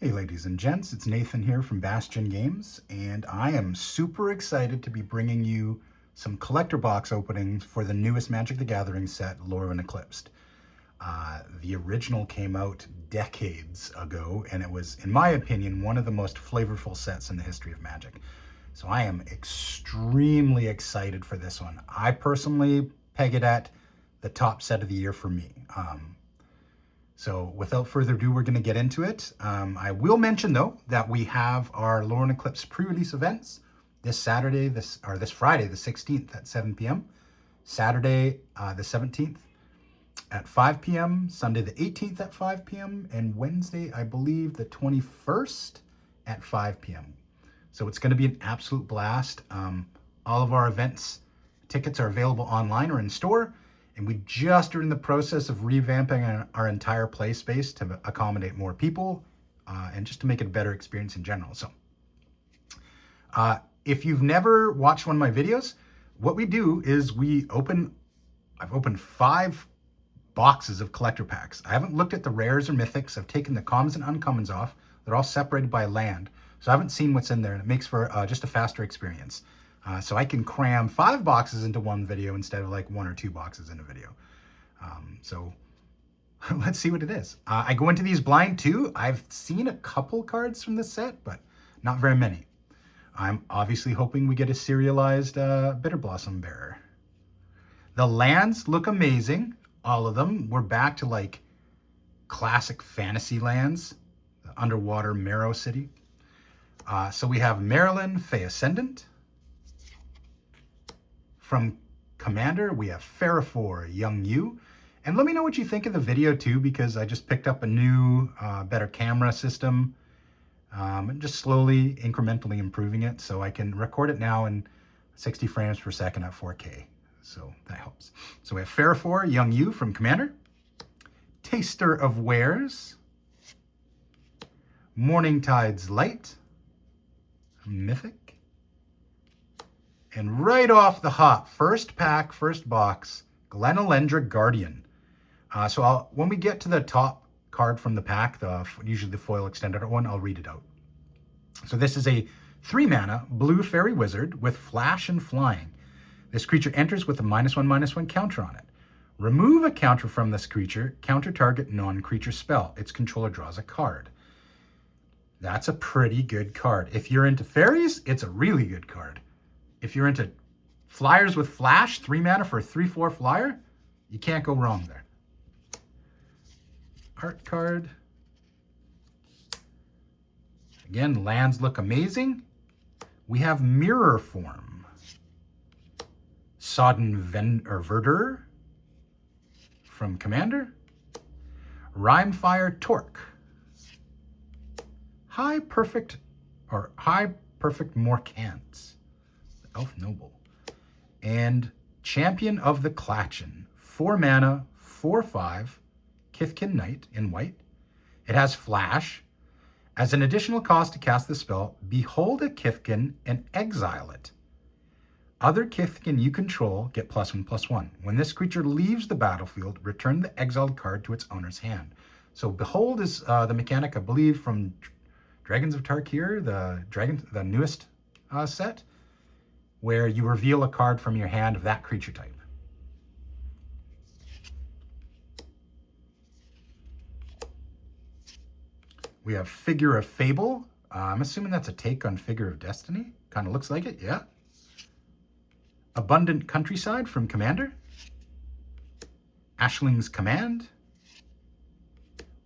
Hey ladies and gents, it's Nathan here from Bastion Games, and I am super excited to be bringing you some collector box openings for the newest Magic the Gathering set, Lorwyn Eclipsed. The original came out decades ago, and it was, in my opinion, one of the most flavorful sets in the history of Magic. So I am extremely excited for this one. I personally peg it at the top set of the year for me. So without further ado, we're going to get into it. I will mention, though, that we have our Lorwyn Eclipsed pre-release events this Friday, the 16th at 7 p.m., Saturday, the 17th at 5 p.m., Sunday, the 18th at 5 p.m., and Wednesday, I believe, the 21st at 5 p.m. So it's going to be an absolute blast. All of our events tickets are available online or in store. And we just are in the process of revamping our entire play space to accommodate more people and just to make it a better experience in general. So if you've never watched one of my videos, what we do is I've opened 5 boxes of collector packs. I haven't looked at the rares or mythics. I've taken the commons and uncommons off. They're all separated by land. So I haven't seen what's in there, and it makes for just a faster experience. So I can cram 5 boxes into one video instead of like 1 or 2 boxes in a video. So let's see what it is. I go into these blind too. I've seen a couple cards from this set, but not very many. I'm obviously hoping we get a serialized Bitter Blossom Bearer. The lands look amazing. All of them. We're back to like classic fantasy lands. The underwater Marrow City. So we have Marilyn, Fey Ascendant. From Commander, we have Farafor, Young Yu. And let me know what you think of the video too, because I just picked up a new, better camera system. And just slowly, incrementally improving it. So I can record it now in 60 frames per second at 4K. So that helps. So we have Farafor, Young Yu from Commander. Taster of Wares. Morningtide's Light. Mythic. And right off the hop, first pack, first box, Glenalendra Guardian. When we get to the top card from the pack, usually the foil extended one, I'll read it out. So this is a 3-mana blue fairy wizard with flash and flying. This creature enters with a -1/-1 counter on it. Remove a counter from this creature, counter target non-creature spell. Its controller draws a card. That's a pretty good card. If you're into fairies, it's a really good card. If you're into flyers with flash, 3 mana for a 3/4 flyer, you can't go wrong there. Art card. Again, lands look amazing. We have Mirror Form. Sodden Verdure from Commander. Rhymefire Torque. High Perfect Morcant. Elf Noble. And Champion of the Klatchen. 4 mana, 4/5, Kithkin Knight in white. It has flash. As an additional cost to cast the spell, behold a Kithkin and exile it. Other Kithkin you control get +1/+1. When this creature leaves the battlefield, return the exiled card to its owner's hand. So behold is the mechanic, I believe, from Dragons of Tarkir, the newest set, where you reveal a card from your hand of that creature type. We have Figure of Fable. I'm assuming that's a take on Figure of Destiny. Kind of looks like it, yeah. Abundant Countryside from Commander. Ashling's Command.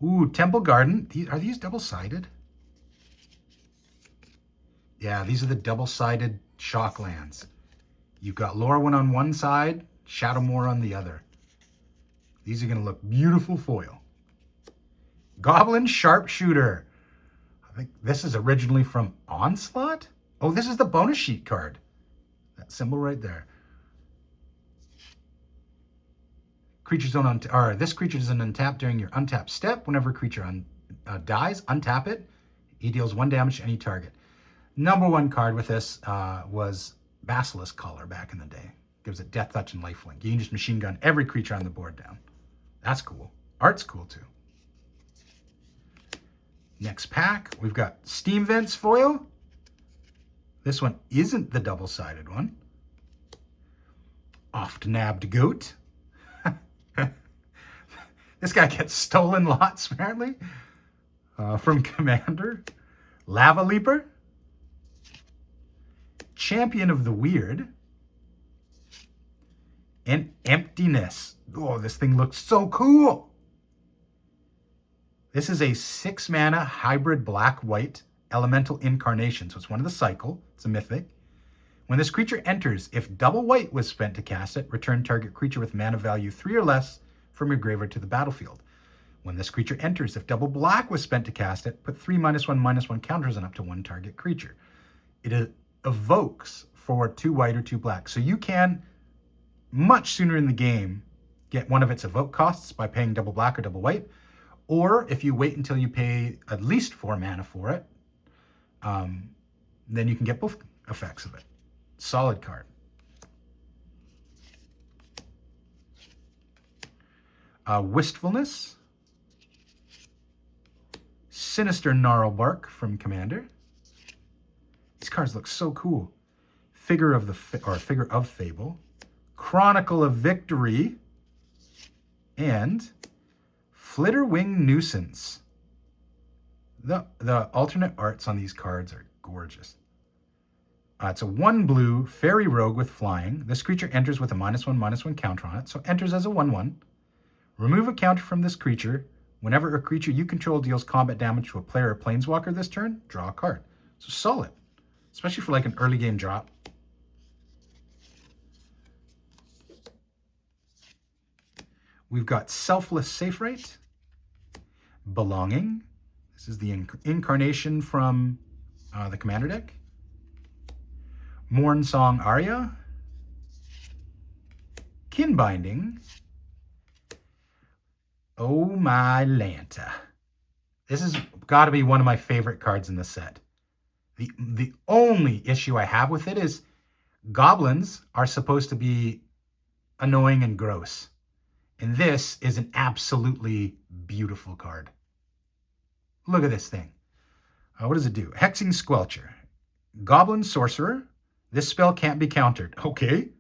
Ooh, Temple Garden. Are these double-sided? Yeah, these are the double-sided shock lands. You've got Lorwyn on one side, Shadowmoor on the other. These are going to look beautiful foil. Goblin Sharpshooter. I think this is originally from Onslaught. Oh, this is the bonus sheet card. That symbol right there. This creature doesn't untap during your untap step. Whenever a creature dies, untap it. He deals 1 damage to any target. Number 1 card with this was Basilisk Collar back in the day. Gives it Death Touch and Lifelink. You can just machine gun every creature on the board down. That's cool. Art's cool too. Next pack, we've got Steam Vents foil. This one isn't the double-sided one. Oft-nabbed goat. This guy gets stolen lots, apparently. From Commander. Lava Leaper. Champion of the Weird. And Emptiness. Oh, this thing looks so cool. This is a 6-mana hybrid black-white elemental incarnation. So it's one of the cycle. It's a mythic. When this creature enters, if double white was spent to cast it, return target creature with mana value 3 or less from your graveyard to the battlefield. When this creature enters, if double black was spent to cast it, put 3 -1/-1 counters on up to one target creature. It evokes for 2 white or 2 black. So you can, much sooner in the game, get one of its evoke costs by paying double black or double white. Or if you wait until you pay at least 4 mana for it, then you can get both effects of it. Solid card. Wistfulness. Sinister Gnarlbark from Commander. These cards look so cool. Figure of Fable. Chronicle of Victory. And Flitterwing Nuisance. The alternate arts on these cards are gorgeous. It's a 1 blue fairy rogue with flying. This creature enters with a -1/-1 counter on it, so enters as a 1/1. Remove a counter from this creature. Whenever a creature you control deals combat damage to a player or planeswalker this turn, draw a card. So solid, especially for like an early game drop. We've got Selfless Safe Right. Belonging. This is the incarnation from the Commander deck. Morn Song Aria. Kinbinding. Oh my Lanta. This has got to be one of my favorite cards in the set. The only issue I have with it is goblins are supposed to be annoying and gross. And this is an absolutely beautiful card. Look at this thing. What does it do? Hexing Squelcher. Goblin Sorcerer. This spell can't be countered. Okay.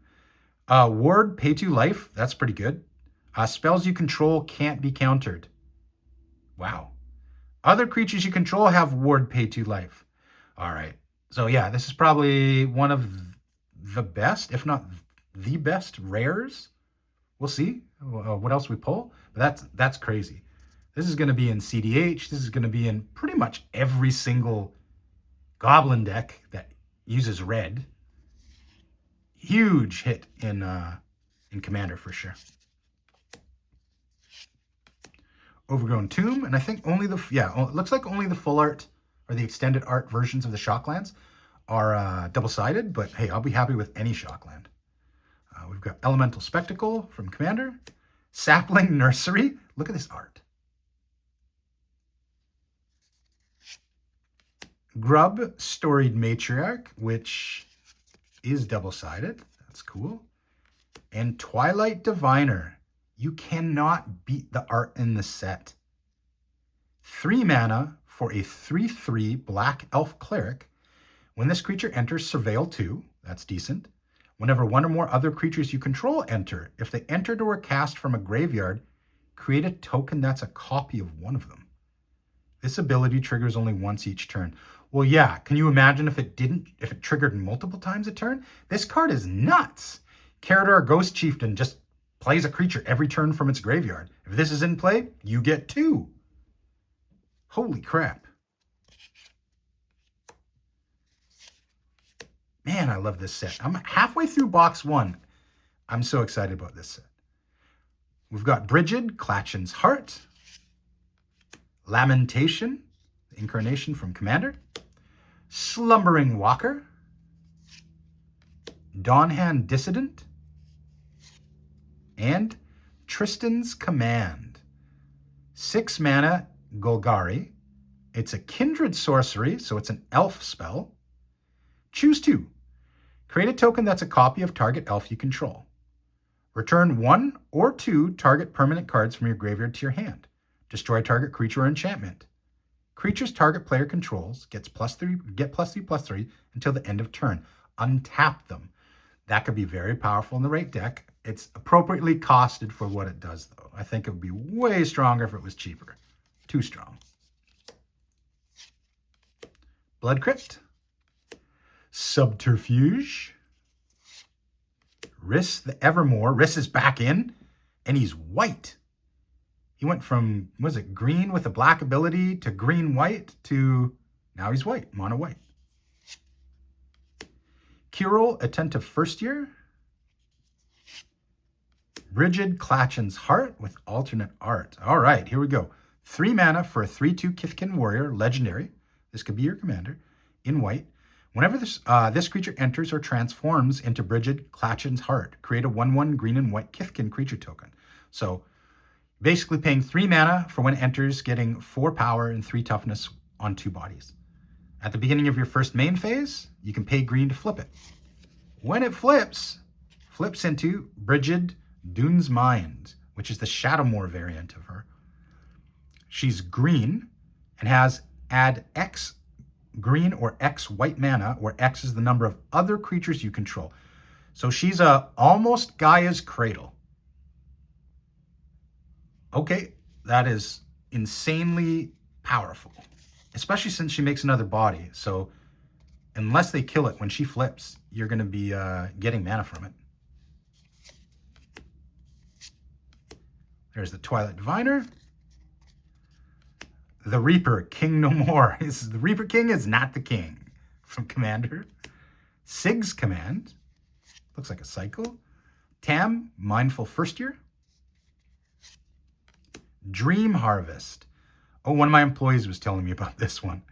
Ward, pay 2 life. That's pretty good. Spells you control can't be countered. Wow. Other creatures you control have ward, pay 2 life. All right. So yeah, this is probably one of the best, if not the best rares. We'll see what else we pull. But that's crazy. This is going to be in CDH. This is going to be in pretty much every single Goblin deck that uses red. Huge hit in Commander for sure. Overgrown Tomb, and I think only it looks like only the full art or the extended art versions of the Shocklands are double-sided, but hey, I'll be happy with any Shockland. We've got Elemental Spectacle from Commander. Sapling Nursery. Look at this art. Grub Storied Matriarch, which is double-sided. That's cool. And Twilight Diviner. You cannot beat the art in the set. 3 mana for a 3/3 Black Elf Cleric. When this creature enters, Surveil 2. That's decent. Whenever one or more other creatures you control enter, if they entered or were cast from a graveyard, create a token that's a copy of one of them. This ability triggers only once each turn. Well, yeah, can you imagine if it triggered multiple times a turn? This card is nuts. Karadar Ghost Chieftain just plays a creature every turn from its graveyard. If this is in play, you get 2. Holy crap. Man, I love this set. I'm halfway through box 1. I'm so excited about this set. We've got Brigid, Clatchin's Heart. Lamentation, the incarnation from Commander. Slumbering Walker. Dawnhand Dissident. And Tristan's Command. 6 mana Golgari. It's a kindred sorcery, so it's an elf spell. Choose 2. Create a token that's a copy of target elf you control. Return 1 or 2 target permanent cards from your graveyard to your hand. Destroy target creature or enchantment. Creatures target player controls get +3/+3/+3 until the end of turn. Untap them. That could be very powerful in the right deck. It's appropriately costed for what it does, though. I think it would be way stronger if it was cheaper. Too strong. Blood Crypt. Subterfuge. Riss the Evermore. Riss is back in, and he's white. He went from, was it green with a black ability to green-white to now he's white, mono-white. Kirill, Attentive First Year. Brigid, Clachen's Heart with alternate art. All right, here we go. 3 mana for a 3/2 Kithkin Warrior, legendary. This could be your commander, in white. Whenever this creature enters or transforms into Brigid, Clachen's Heart, create a 1/1 green and white Kithkin creature token. So basically paying 3 mana for when it enters, getting 4 power and 3 toughness on 2 bodies. At the beginning of your first main phase, you can pay green to flip it. When it flips into Brigid, Dune's Mind, which is the Shadowmoor variant of her. She's green and has add X green or X white mana, where X is the number of other creatures you control. So she's almost Gaia's Cradle. Okay, that is insanely powerful, especially since she makes another body. So unless they kill it when she flips, you're going to be getting mana from it. There's the Twilight Diviner. The Reaper, King No More. The Reaper King is not the king from Commander. Sig's Command. Looks like a cycle. Tam, Mindful First Year. Dream Harvest. Oh, one of my employees was telling me about this one.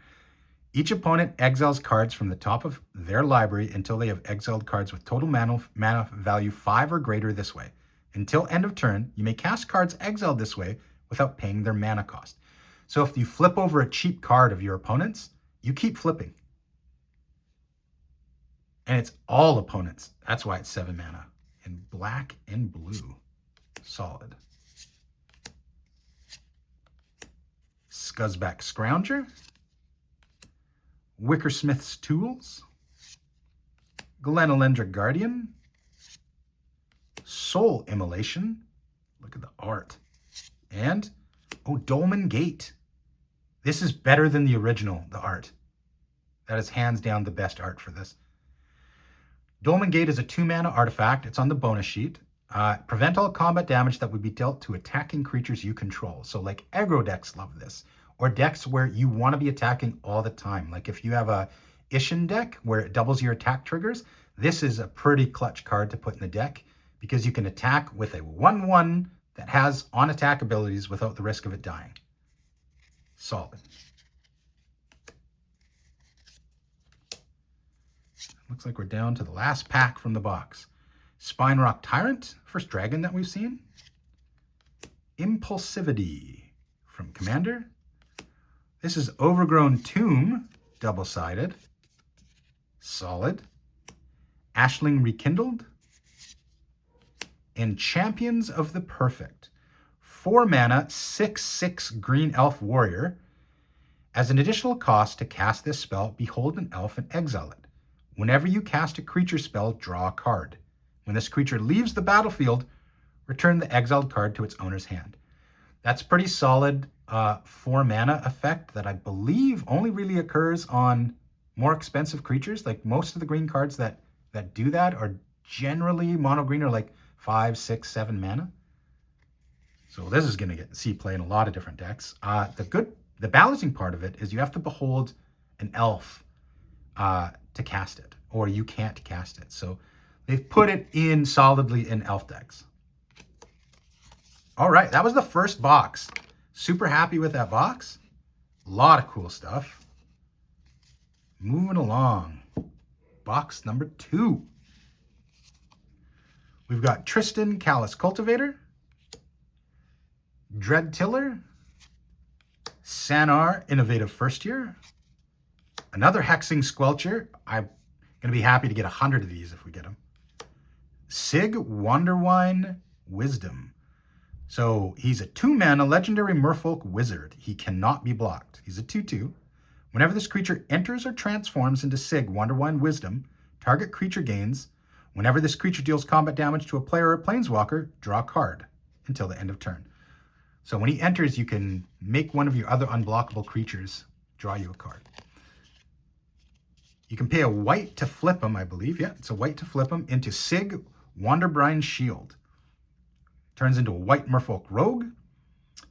Each opponent exiles cards from the top of their library until they have exiled cards with total mana value 5 or greater this way. Until end of turn, you may cast cards exiled this way without paying their mana cost. So if you flip over a cheap card of your opponent's, you keep flipping. And it's all opponents. That's why it's 7 mana. In black and blue. Solid. Scuzzback Scrounger. Wickersmith's Tools. Glenelendra Guardian. Soul Immolation. Look at the art. And, oh, Dolmen Gate. This is better than the original, the art. That is hands down the best art for this. Dolmen Gate is a 2 mana artifact. It's on the bonus sheet. Prevent all combat damage that would be dealt to attacking creatures you control. So like aggro decks love this. Or decks where you want to be attacking all the time. Like if you have a Ishin deck where it doubles your attack triggers, this is a pretty clutch card to put in the deck because you can attack with a 1/1 that has on attack abilities without the risk of it dying. Solid. Looks like we're down to the last pack from the box. Spinerock Tyrant, first dragon that we've seen. Impulsivity from Commander. This is Overgrown Tomb, double-sided. Solid. Ashling Rekindled. And Champions of the Perfect. 4 mana, 6/6 green elf warrior. As an additional cost to cast this spell, behold an elf and exile it. Whenever you cast a creature spell, draw a card. When this creature leaves the battlefield, return the exiled card to its owner's hand. That's pretty solid 4 mana effect that I believe only really occurs on more expensive creatures. Like most of the green cards that do that are generally mono green or like 5, 6, 7 mana. So this is going to see play in a lot of different decks. The balancing part of it is you have to behold an elf to cast it, or you can't cast it. So they've put it in solidly in elf decks. All right, that was the first box. Super happy with that box. A lot of cool stuff. Moving along. Box number 2. We've got Tristan Callous Cultivator, Dread Tiller, Sanar Innovative First Year, another Hexing Squelcher. I'm going to be happy to get 100 of these if we get them. Sig Wanderwine Wisdom. So he's a 2-mana legendary merfolk wizard. He cannot be blocked. He's a 2/2. Whenever this creature enters or transforms into Sig, Wonderwine Wisdom, target creature gains. Whenever this creature deals combat damage to a player or a planeswalker, draw a card until the end of turn. So when he enters, you can make one of your other unblockable creatures draw you a card. You can pay a white to flip him, I believe. Yeah, it's a white to flip him into Sig, Wanderbrine Shield. Turns into a white merfolk rogue.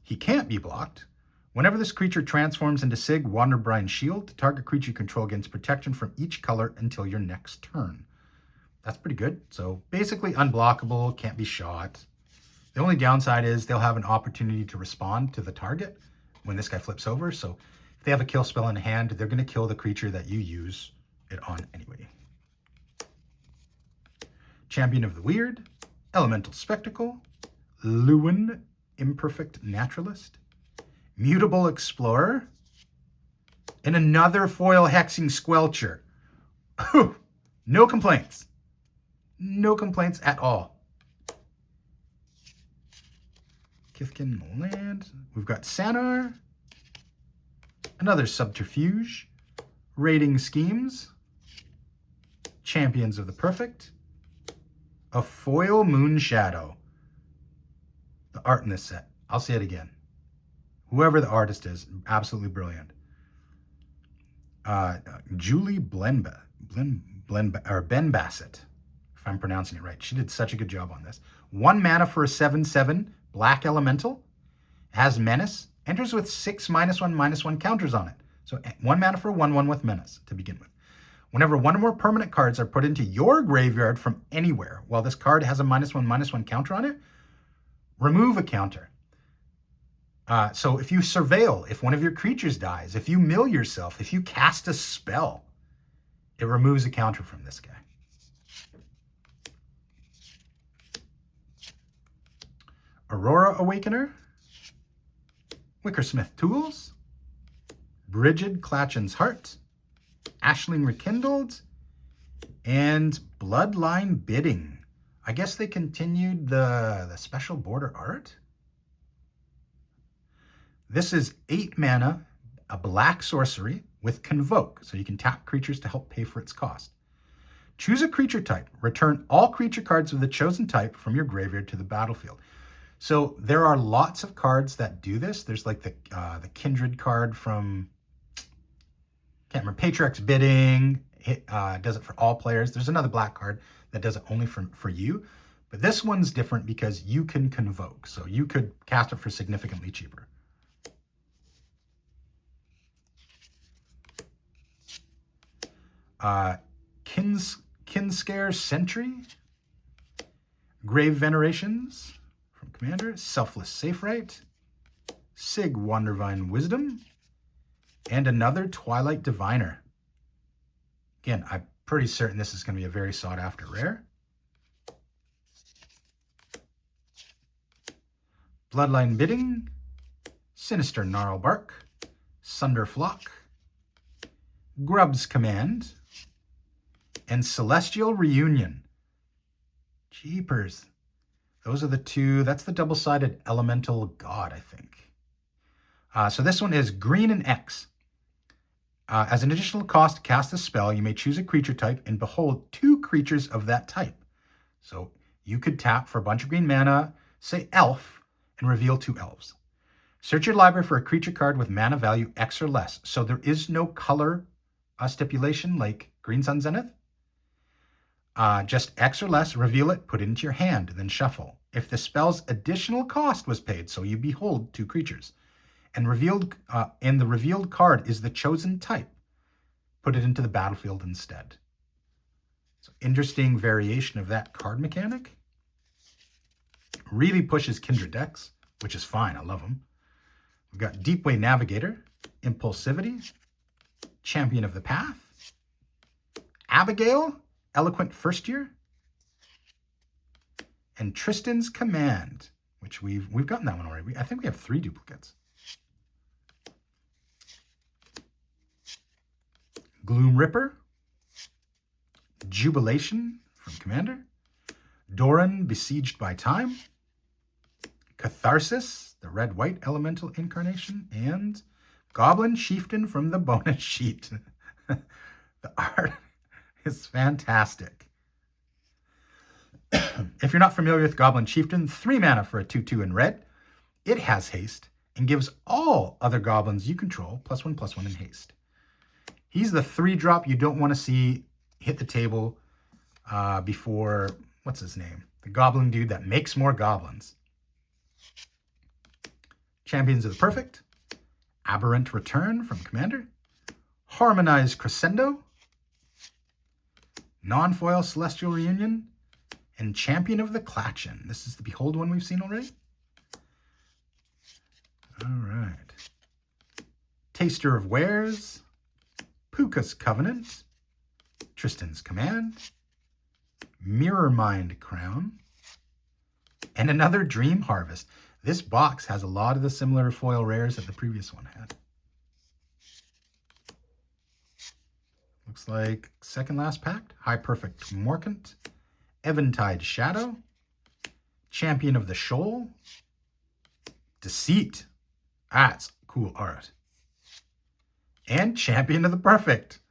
He can't be blocked. Whenever this creature transforms into Sig, Wanderbrine Shield, the target creature you control gains protection from each color until your next turn. That's pretty good. So basically unblockable, can't be shot. The only downside is they'll have an opportunity to respond to the target when this guy flips over. So if they have a kill spell in hand, they're going to kill the creature that you use it on anyway. Champion of the Weird, Elemental Spectacle, Lorwyn Imperfect Naturalist, Mutable Explorer, and another foil hexing Squelcher. No complaints. No complaints at all. Kithkin Land. We've got Sanar, another Subterfuge, Raiding Schemes, Champions of the Perfect, a foil Moonshadow. The art in this set, I'll say it again. Whoever the artist is, absolutely brilliant. Julie Ben Bassett, if I'm pronouncing it right. She did such a good job on this. 1 mana for a 7/7 black elemental. Has menace. Enters with 6 -1/-1 counters on it. So 1 mana for a 1/1 with menace to begin with. Whenever one or more permanent cards are put into your graveyard from anywhere, while this card has a -1/-1 counter on it, remove a counter. So if you surveil, if one of your creatures dies, if you mill yourself, if you cast a spell, it removes a counter from this guy. Aurora Awakener, Wickersmith Tools, Brigid Clatchin's Heart, Ashling Rekindled, and Bloodline Bidding. I guess they continued the special border art. This is 8 mana, a black sorcery with Convoke, so you can tap creatures to help pay for its cost. Choose a creature type. Return all creature cards of the chosen type from your graveyard to the battlefield. So there are lots of cards that do this. There's like the Kindred card from, can't remember, Patriarch's Bidding. It does it for all players. There's another black card that does it only for you. But this one's different because you can Convoke. So you could cast it for significantly cheaper. Kinscare Sentry, Grave Venerations from Commander, Selfless Safe Right, Sig Wandervine Wisdom, and another Twilight Diviner. Again, I'm pretty certain this is going to be a very sought after rare. Bloodline Bidding, Sinister Gnarlbark, Sunderflock, Grub's Command, and Celestial Reunion. Jeepers. Those are the two. That's the double-sided Elemental God, I think. So this one is green and X. As an additional cost to cast a spell, you may choose a creature type and behold 2 creatures of that type. So you could tap for a bunch of green mana, say Elf, and reveal 2 elves. Search your library for a creature card with mana value X or less. So there is no color stipulation like Green Sun Zenith. Just X or less, reveal it, put it into your hand, then shuffle. If the spell's additional cost was paid, so you behold 2 creatures, and the revealed card is the chosen type, put it into the battlefield instead. So interesting variation of that card mechanic. Really pushes Kindred decks, which is fine. I love them. We've got Deepway Navigator, Impulsivity, Champion of the Path, Abigail, Eloquent First Year, and Tristan's Command, which we've gotten that one already. I think we have 3 duplicates. Gloom Ripper, Jubilation from Commander, Doran Besieged by Time, Catharsis, the red-white elemental incarnation, and Goblin Chieftain from the bonus sheet. The art is fantastic. If you're not familiar with Goblin Chieftain, 3 mana for a 2/2 in red. It has haste and gives all other goblins you control +1/+1 in haste. He's the 3-drop you don't want to see hit the table before, what's his name? The goblin dude that makes more goblins. Champions of the Perfect, Aberrant Return from Commander, Harmonized Crescendo, Non-Foil Celestial Reunion, and Champion of the Clatchin. This is the Behold one we've seen already. All right. Taster of Wares, Puka's Covenant, Tristan's Command, Mirror Mind Crown, and another Dream Harvest. This box has a lot of the similar foil rares that the previous one had. Looks like second last pack. High Perfect Morkant, Eventide Shadow, Champion of the Shoal, Deceit. That's cool art. And Champion of the Perfect.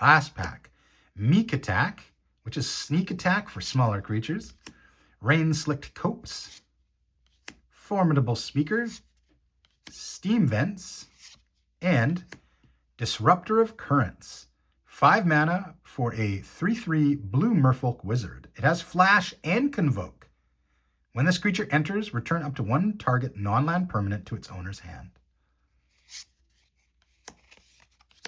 Last pack. Meek Attack, which is sneak attack for smaller creatures. Rain Slicked Copes, Formidable Speaker, Steam Vents, and Disruptor of Currents. 5 mana for a 3/3 blue Merfolk Wizard. It has Flash and Convoke. When this creature enters, return up to 1 target non-land permanent to its owner's hand.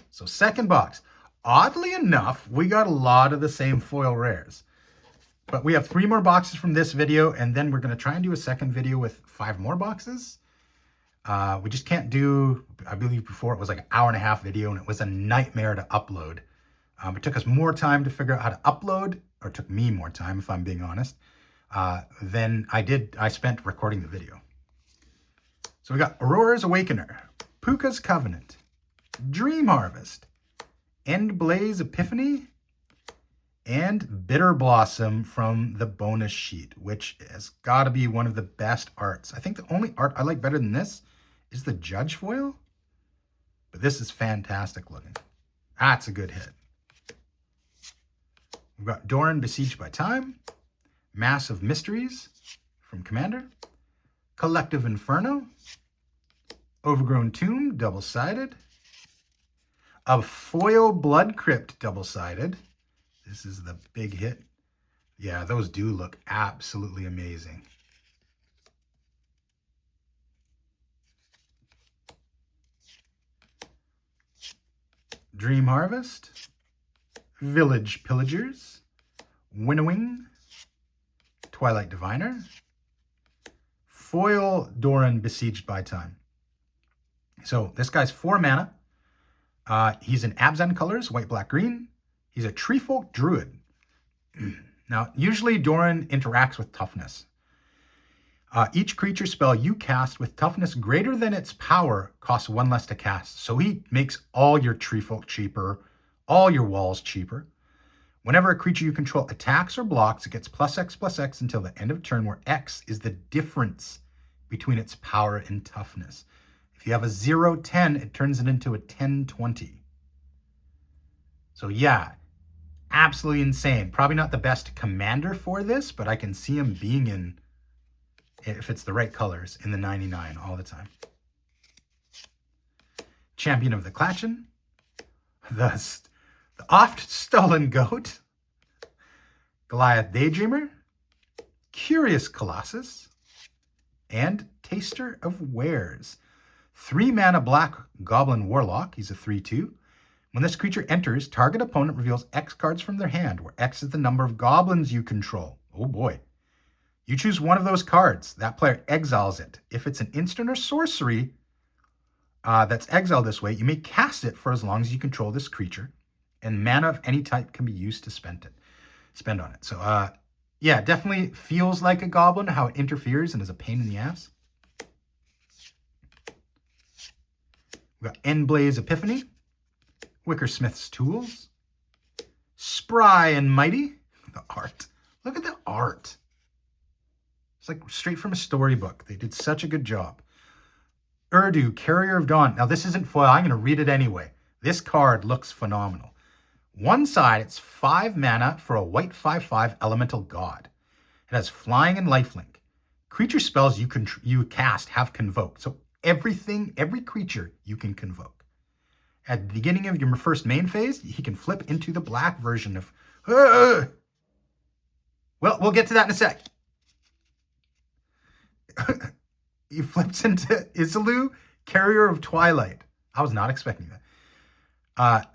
So second box. Oddly enough, we got a lot of the same foil rares. But we have 3 more boxes from this video, and then we're going to try and do a second video with 5 more boxes. We just can't do, I believe before it was like an 1.5-hour video, and it was a nightmare to upload. It took us more time to figure out how to upload, or it took me more time, if I'm being honest, than I spent recording the video. So we got Aurora's Awakener, Puka's Covenant, Dream Harvest, Endblaze Epiphany, and Bitter Blossom from the bonus sheet, which has got to be one of the best arts. I think the only art I like better than this is the Judge foil, but this is fantastic looking. That's a good hit. We've got Doran Besieged by Time, Massive Mysteries from Commander, Collective Inferno, Overgrown Tomb, double-sided, a foil Blood Crypt, double-sided. This is the big hit. Yeah, those do look absolutely amazing. Dream Harvest, Village Pillagers, Winnowing, Twilight Diviner, foil Doran Besieged by Time. So this guy's 4 mana. He's in Abzan colors, white, black, green. He's a Treefolk Druid. Now, usually Doran interacts with toughness. Each creature spell you cast with toughness greater than its power costs 1 less to cast. So he makes all your Treefolk cheaper, all your walls cheaper. Whenever a creature you control attacks or blocks, it gets +X/+X until the end of turn, where X is the difference between its power and toughness. If you have a 0/10, it turns it into a 10/20. So yeah, absolutely insane. Probably not the best commander for this, but I can see him being in, if it's the right colors, in the 99 all the time. Champion of the Clatchin, the oft-stolen Goat, Goliath Daydreamer, Curious Colossus, and Taster of Wares. 3 mana black Goblin Warlock. He's a 3/2. When this creature enters, target opponent reveals X cards from their hand, where X is the number of goblins you control. Oh boy. You choose one of those cards. That player exiles it. If it's an instant or sorcery that's exiled this way, you may cast it for as long as you control this creature, and mana of any type can be used to spend on it. So yeah, definitely feels like a goblin, how it interferes and is a pain in the ass. We've got Endblaze Epiphany, Wickersmith's Tools, Spry and Mighty, the art, Look at the art. It's like straight from a storybook. They did such a good job. Urdu, Carrier of Dawn. Now, this isn't foil. I'm going to read it anyway. This card looks phenomenal. One side, it's 5 mana for a white 5/5 elemental god. It has flying and lifelink. Creature spells you cast have convoked. So every creature you can convoke. At the beginning of your first main phase, he can flip into the black version of... Well, we'll get to that in a sec. He flips into Isilu, Carrier of Twilight. I was not expecting that.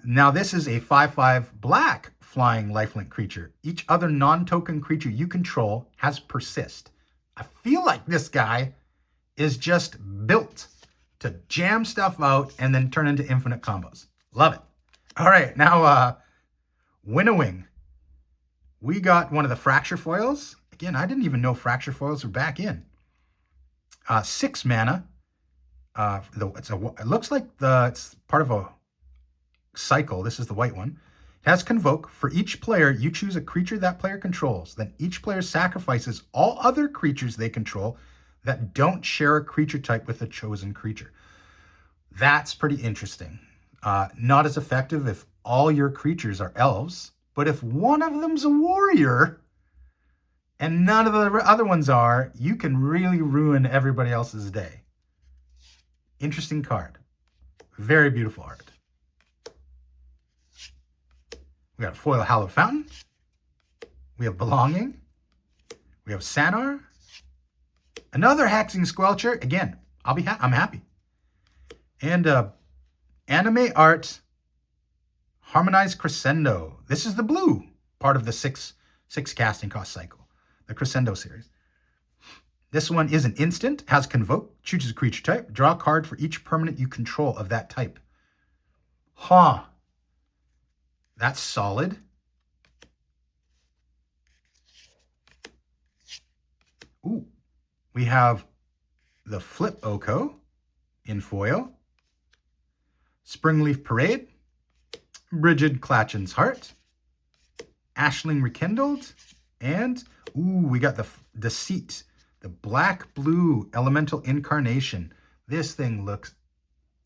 Now this is a 5/5 black flying lifelink creature. Each other non-token creature you control has persist. I feel like this guy is just built to jam stuff out and then turn into infinite combos. Love it. All right, now Winnowing. We got one of the Fracture foils. Again, I didn't even know Fracture foils were back in. 6 mana. It looks like it's part of a cycle. This is the white one. It has Convoke. For each player, you choose a creature that player controls. Then each player sacrifices all other creatures they control that don't share a creature type with the chosen creature. That's pretty interesting. Not as effective if all your creatures are elves, but if one of them's a warrior and none of the other ones are, you can really ruin everybody else's day. Interesting card. Very beautiful art. We got Foil Hallowed Fountain. We have Belonging. We have Sanar. Another Hexing Squelcher. Again, I'm happy. And Anime Art Harmonized Crescendo. This is the blue part of the six casting cost cycle, the Crescendo series. This one is an instant, has Convoke, chooses a creature type, draw a card for each permanent you control of that type. Huh. That's solid. Ooh. We have the Flip Oko in foil. Springleaf Parade. Brigid Clatchin's Heart. Ashling Rekindled. And, ooh, we got the Deceit. The black-blue Elemental Incarnation. This thing looks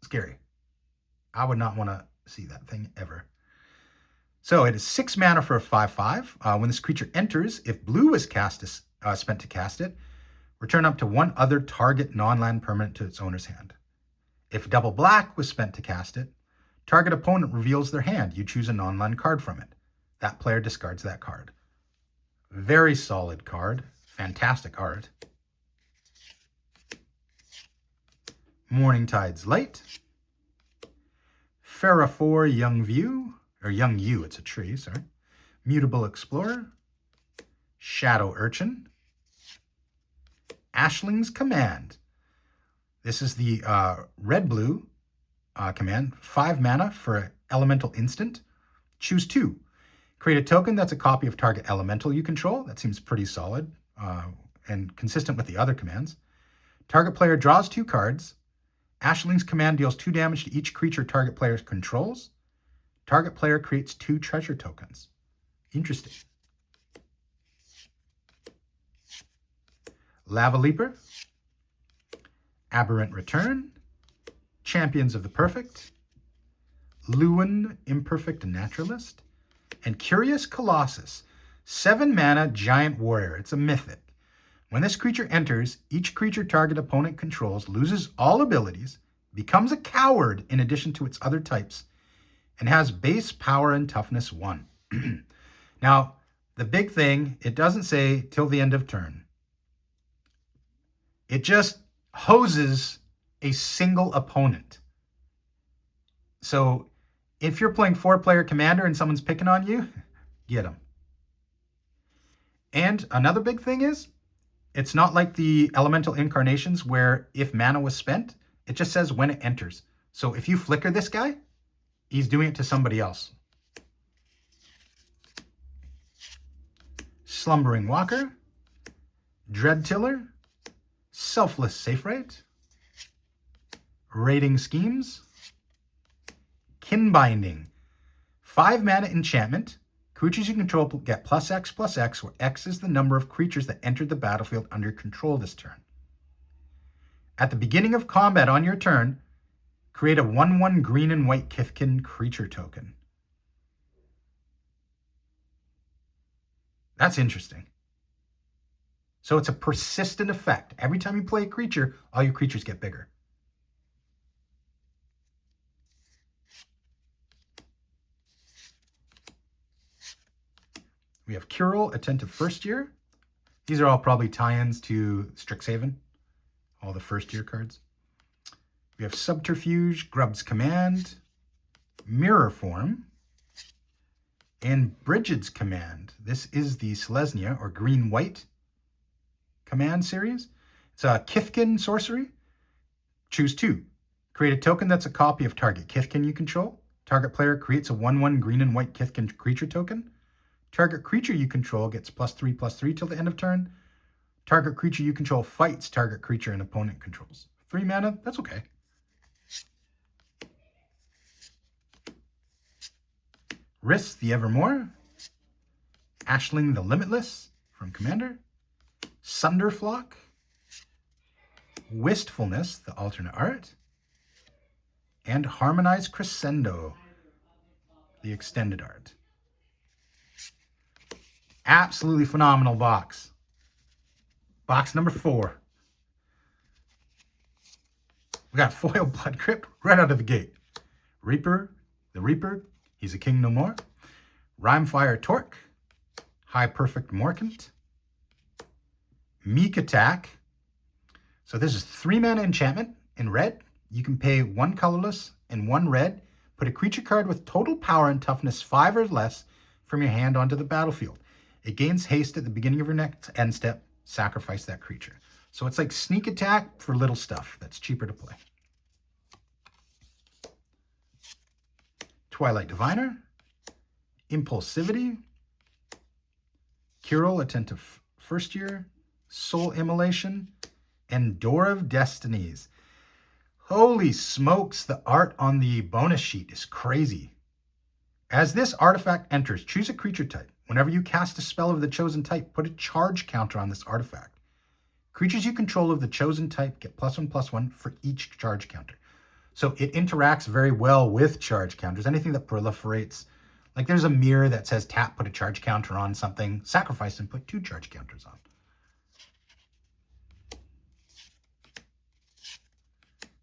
scary. I would not want to see that thing ever. So it is 6 mana for a 5/5. When this creature enters, if blue is spent to cast it, return up to one other target non-land permanent to its owner's hand. If double black was spent to cast it, target opponent reveals their hand. You choose a non-land card from it. That player discards that card. Very solid card. Fantastic art. Morningtide's Light. Pharaoh Young View. Or Young You, it's a tree, sorry. Mutable Explorer. Shadow Urchin. Ashling's Command. This is the red-blue command. 5 mana for an elemental instant. Choose 2. Create a token that's a copy of target elemental you control. That seems pretty solid and consistent with the other commands. Target player draws 2 cards. Ashling's Command deals 2 damage to each creature target player controls. Target player creates 2 treasure tokens. Interesting. Lava Leaper. Aberrant Return. Champions of the Perfect. Lewin, Imperfect Naturalist. And Curious Colossus. 7 mana giant warrior. It's a mythic. When this creature enters, each creature target opponent controls loses all abilities, becomes a coward in addition to its other types, and has base power and toughness 1. Now, the big thing, it doesn't say till the end of turn. It just hoses a single opponent. So if you're playing 4-player commander and someone's picking on you, get them. And another big thing is, it's not like the elemental incarnations where if mana was spent, it just says when it enters. So if you flicker this guy, he's doing it to somebody else. Slumbering Walker. Dreadtiller. Selfless Safe Right. Raiding Schemes. Kinbinding. 5 mana enchantment. Creatures you control get +X, where X is the number of creatures that entered the battlefield under your control this turn. At the beginning of combat on your turn, create a 1/1 green and white Kithkin creature token. That's interesting. So it's a persistent effect. Every time you play a creature, all your creatures get bigger. We have Curel, Attentive First Year. These are all probably tie-ins to Strixhaven, all the first year cards. We have Subterfuge, Grub's Command, Mirror Form, and Brigid's Command. This is the Selesnya, or green-white command series. It's a Kithkin sorcery. Choose 2. Create a token that's a copy of target Kithkin you control. Target player creates a 1/1 green and white Kithkin creature token. Target creature you control gets +3/+3 till the end of turn. Target creature you control fights target creature an opponent controls. 3 mana, that's okay. Riss the Evermore. Ashling the Limitless from Commander. Sunderflock. Wistfulness, the alternate art. And Harmonized Crescendo, the extended art. Absolutely phenomenal box. Box number 4. We got foil Blood Crypt right out of the gate. Reaper, the Reaper, he's a king no more. Rhymefire Torque, High Perfect Morkant, Meek Attack. So this is 3 mana enchantment in red. You can pay 1 colorless and 1 red. Put a creature card with total power and toughness 5 or less from your hand onto the battlefield. It gains haste at the beginning of your next end step. Sacrifice that creature. So it's like sneak attack for little stuff that's cheaper to play. Twilight Diviner, Impulsivity, Curel, Attentive First Year, Soul Immolation, and Door of Destinies. Holy smokes, the art on the bonus sheet is crazy. As this artifact enters, choose a creature type. Whenever you cast a spell of the chosen type, put a charge counter on this artifact. Creatures you control of the chosen type get +1/+1 for each charge counter. So it interacts very well with charge counters. Anything that proliferates, like there's a mirror that says tap, put a charge counter on something, sacrifice and put 2 charge counters on.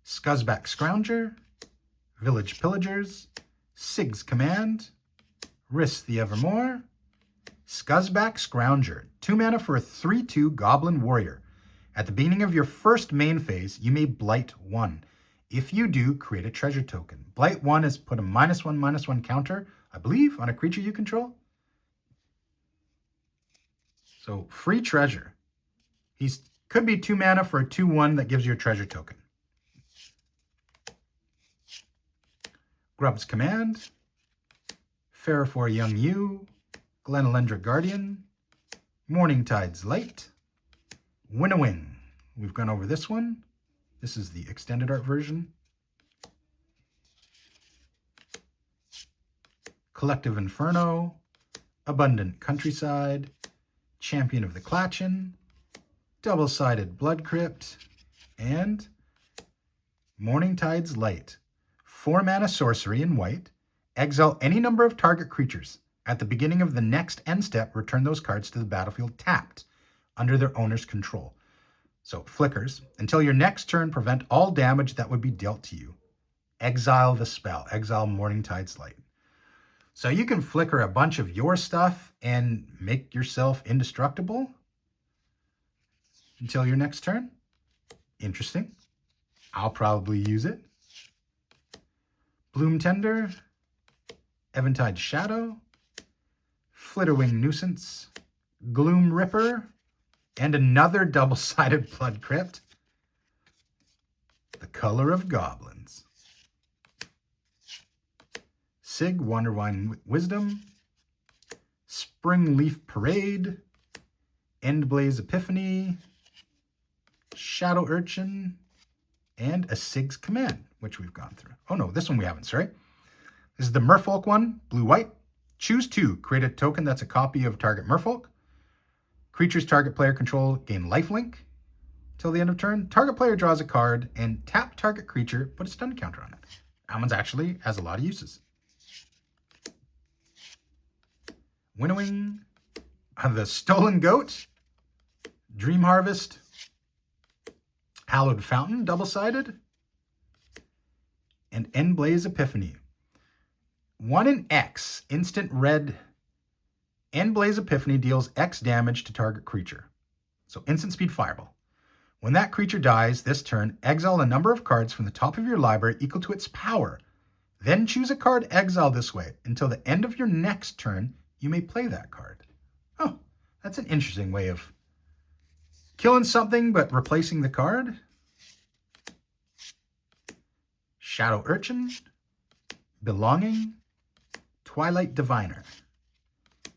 Scuzzback Scrounger, Village Pillagers, Sig's Command, Riss the Evermore, Scuzzback Scrounger, 2 mana for a 3/2 Goblin Warrior. At the beginning of your first main phase, you may Blight 1. If you do, create a treasure token. Blight 1 is put a -1/-1 counter, I believe, on a creature you control. So free treasure. He could be 2 mana for a 2/1 that gives you a treasure token. Grub's Command, Farafor Young You, Glenalendra Guardian, Morningtide's Light, Winnowing. We've gone over this one. This is the extended art version. Collective Inferno, Abundant Countryside, Champion of the Klatchin, Double-Sided Blood Crypt, and Morningtide's Light. 4 mana sorcery in white. Exile any number of target creatures. At the beginning of the next end step, return those cards to the battlefield tapped, under their owner's control. So it flickers. Until your next turn, prevent all damage that would be dealt to you. Exile the spell. Exile Morningtide's Light. So you can flicker a bunch of your stuff and make yourself indestructible until your next turn. Interesting. I'll probably use it. Bloom Tender, Eventide Shadow, Flitterwing Nuisance, Gloom Ripper, and another double-sided Blood Crypt. The Color of Goblins. Sig, Wanderwine Wisdom, Spring Leaf Parade, Endblaze Epiphany, Shadow Urchin, and a Sig's Command, which we've gone through. Oh no, this one we haven't, sorry. This is the Merfolk one, blue-white. Choose 2. Create a token that's a copy of target merfolk. Creatures target player control gain lifelink till the end of turn. Target player draws a card and tap target creature, put a stun counter on it. That one's actually has a lot of uses. Winnowing, the Stolen Goat, Dream Harvest, Hallowed Fountain, double-sided, and Endblaze Epiphany. 1 in X, instant red. Endblaze Epiphany deals X damage to target creature. So instant speed fireball. When that creature dies this turn, exile a number of cards from the top of your library equal to its power. Then choose a card exiled this way. Until the end of your next turn, you may play that card. Oh, that's an interesting way of killing something but replacing the card. Shadow Urchin, Belonging, Twilight Diviner,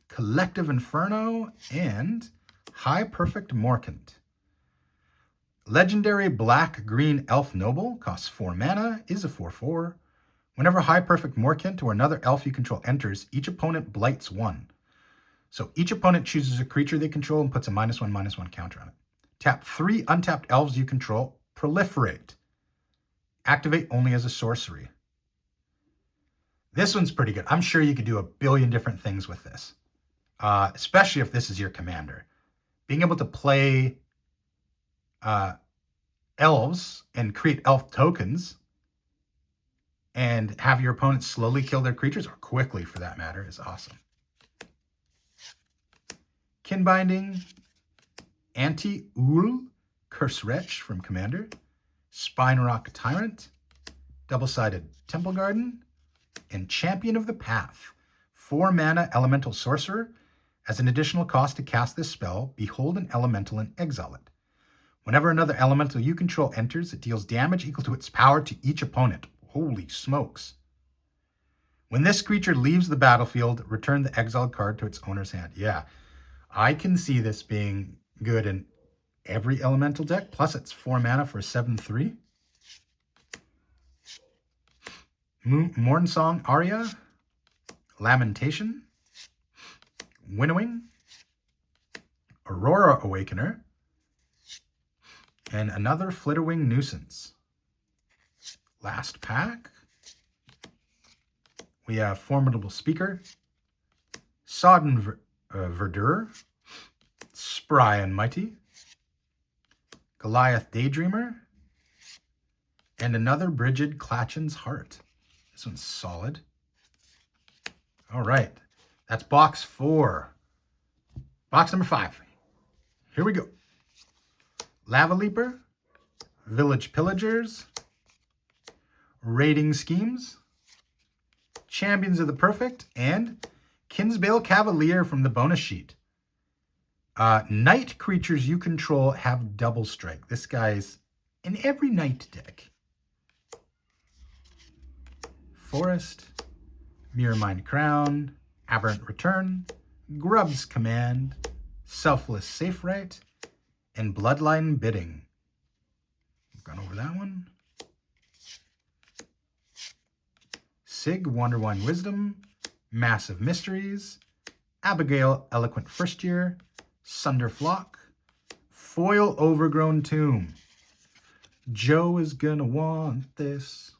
Collective Inferno, and High Perfect Morkant. Legendary Black-Green Elf Noble, costs 4 mana, is a 4/4. Whenever High Perfect Morkant or another elf you control enters, each opponent blights 1. So each opponent chooses a creature they control and puts a -1/-1 counter on it. Tap 3 untapped elves you control, proliferate. Activate only as a sorcery. This one's pretty good. I'm sure you could do a billion different things with this, especially if this is your commander. Being able to play elves and create elf tokens and have your opponents slowly kill their creatures, or quickly for that matter, is awesome. Kinbinding, Anti-Ul, Curse Wretch from Commander, Spine Rock Tyrant, double-sided Temple Garden, and Champion of the Path. 4 mana elemental sorcerer. As an additional cost to cast this spell, behold an elemental and exile it. Whenever another elemental you control enters, it deals damage equal to its power to each opponent. Holy smokes. When this creature leaves the battlefield, return the exiled card to its owner's hand. Yeah, I can see this being good in every elemental deck. Plus it's 4 mana for 7/3. Mornsong Aria, Lamentation, Winnowing, Aurora Awakener, and another Flitterwing Nuisance. Last pack, we have Formidable Speaker, Sodden Verdure, Spry and Mighty, Goliath Daydreamer, and another Brigid Clachan's Heart. This one's solid. All right, that's box 4. Box number 5. Here we go. Lava Leaper, Village Pillagers, Raiding Schemes, Champions of the Perfect, and Kinsbale Cavalier from the bonus sheet. Night creatures you control have double strike. This guy's in every night deck. Forest, Mirrormind Crown, Aberrant Return, Grub's Command, Selfless Safe Right, and Bloodline Bidding. We've gone over that one. Sig, Wanderwine Wisdom, Massive Mysteries, Abigail, Eloquent First Year, Sunderflock, Foil Overgrown Tomb. Joe is gonna want this.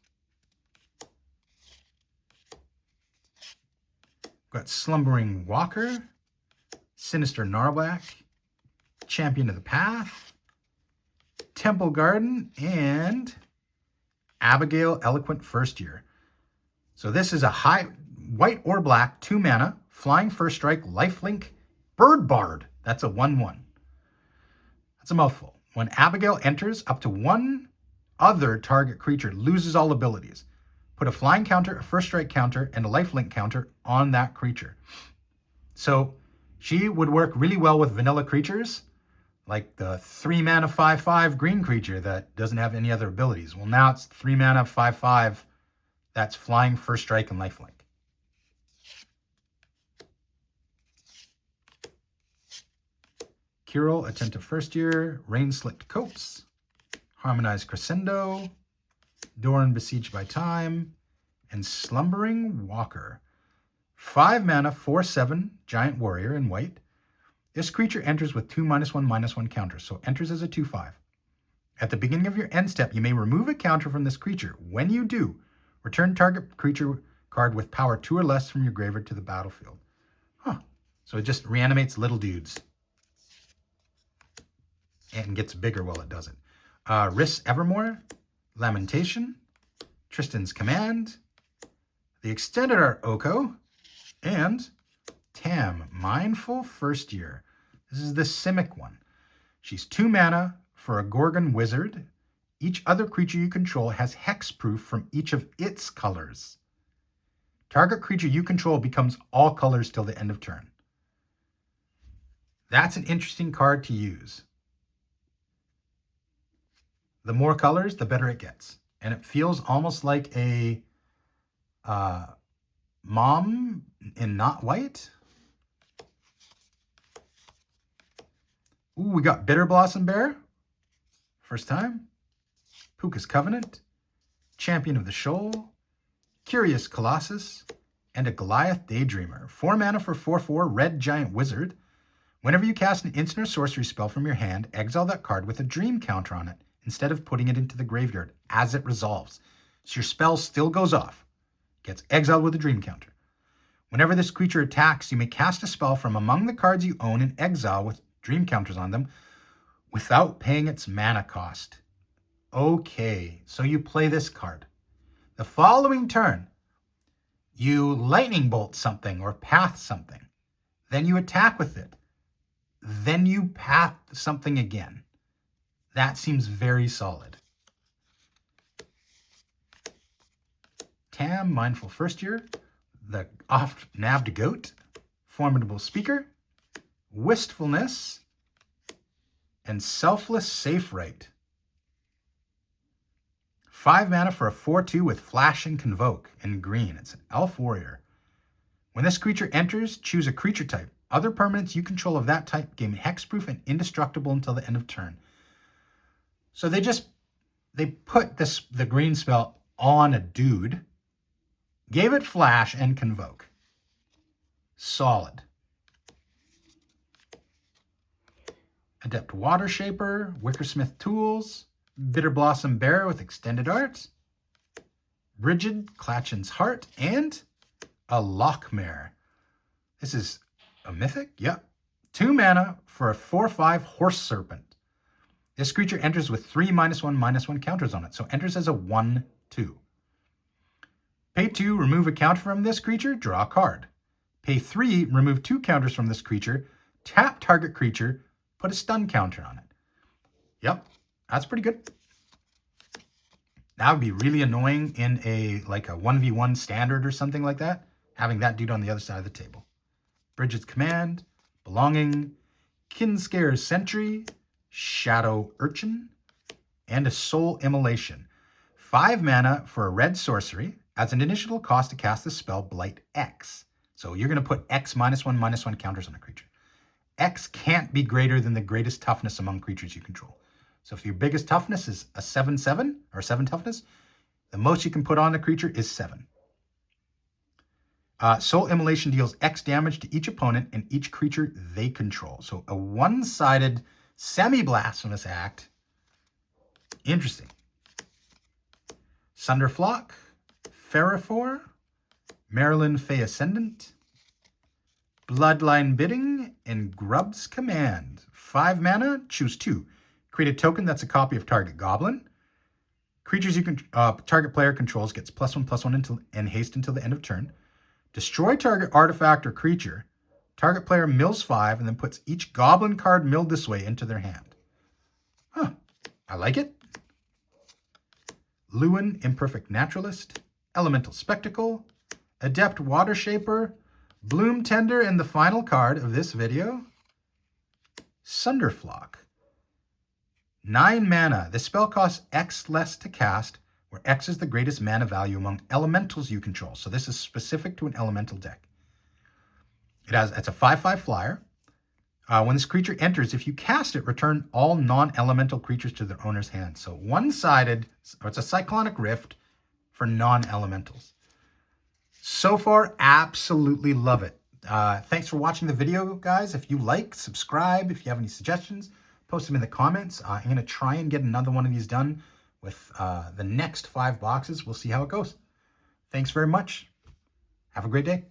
Got Slumbering Walker, Sinister Gnarlback, Champion of the Path, Temple Garden, and Abigail, Eloquent First Year. So this is a white or black, 2 mana, flying first strike, lifelink, Bird Bard. That's a 1/1. That's a mouthful. When Abigail enters, up to 1 other target creature loses all abilities. Put a flying counter, a first strike counter, and a lifelink counter on that creature. So she would work really well with vanilla creatures, like the 3 mana 5/5 green creature that doesn't have any other abilities. Well, now it's 3 mana 5/5 that's flying, first strike, and lifelink. Kirill, Attentive First Year, Rain Slicked Coats, Harmonized Crescendo, Doran Besieged by Time, and Slumbering Walker. 5 mana, 4/7 Giant Warrior in white. This creature enters with 2/1/1 counters, so enters as a 2/5. At the beginning of your end step, you may remove a counter from this creature. When you do, return target creature card with power 2 or less from your graveyard to the battlefield. Huh. So it just reanimates little dudes. And gets bigger while it does it. Riss Evermore, Lamentation, Tristan's Command, the Extended Art Oko, and Tam, Mindful First Year. This is the Simic one. She's 2 mana for a Gorgon Wizard. Each other creature you control has hexproof from each of its colors. Target creature you control becomes all colors till the end of turn. That's an interesting card to use. The more colors, the better it gets. And it feels almost like a mom in not white. Ooh, we got Bitter Blossom Bear. First time. Puka's Covenant. Champion of the Shoal. Curious Colossus. And a Goliath Daydreamer. 4 mana for 4/4 red giant wizard. Whenever you cast an instant or sorcery spell from your hand, exile that card with a dream counter on it instead of putting it into the graveyard as it resolves. So your spell still goes off. Gets exiled with a dream counter. Whenever this creature attacks, you may cast a spell from among the cards you own in exile with dream counters on them without paying its mana cost. Okay, so you play this card. The following turn, you lightning bolt something or path something. Then you attack with it. Then you path something again. That seems very solid. Tam, Mindful First Year, the oft-nabbed Goat, Formidable Speaker, Wistfulness, and Selfless Safe Right. 5 mana for a 4/2 with Flash and Convoke in green. It's an Elf Warrior. When this creature enters, choose a creature type. Other permanents you control of that type gain hexproof and indestructible until the end of turn. So they put the green spell on a dude, gave it Flash and Convoke. Solid. Adept Water Shaper, Wickersmith Tools, Bitter Blossom Bear with Extended Art, Brigid, Clatchin's Heart, and a Lockmare. This is a mythic? Yep. 2 mana for a 4/5 Horse Serpent. This creature enters with 3 -1/1 counters on it, so enters as a 1/2. Pay 2, remove a counter from this creature, draw a card. Pay 3, remove 2 counters from this creature, tap target creature, put a stun counter on it. Yep, that's pretty good. That would be really annoying in a 1v1 standard or something like that, having that dude on the other side of the table. Brigid's Command, Belonging, Kinscare's Sentry, Shadow Urchin, and a Soul Immolation. 5 mana for a red sorcery. As an initial cost to cast the spell, Blight X. So you're going to put X -1/1 counters on a creature. X can't be greater than the greatest toughness among creatures you control. So if your biggest toughness is a 7/7 or 7 toughness, the most you can put on a creature is 7. Soul Immolation deals X damage to each opponent and each creature they control. So a one-sided semi-blasphemous act. Interesting. Sunderflock, Ferrophore, Marilyn Fey Ascendant, Bloodline Bidding, and Grub's Command. 5 mana, choose 2. Create a token that's a copy of target goblin. Creatures you can target player controls gets +1/+1 and haste until the end of turn. Destroy target artifact or creature. Target player mills 5 and then puts each goblin card milled this way into their hand. Huh, I like it. Lewin, Imperfect Naturalist, Elemental Spectacle, Adept Water Shaper, Bloom Tender, and the final card of this video, Sunderflock. 9 mana. This spell costs X less to cast, where X is the greatest mana value among elementals you control. So this is specific to an elemental deck. It's a 5/5 flyer. When this creature enters, if you cast it, return all non-elemental creatures to their owner's hand. So one-sided, or it's a Cyclonic Rift for non-elementals. So far, absolutely love it. Thanks for watching the video, guys. If you like, subscribe. If you have any suggestions, post them in the comments. I'm going to try and get another one of these done with the next 5 boxes. We'll see how it goes. Thanks very much. Have a great day.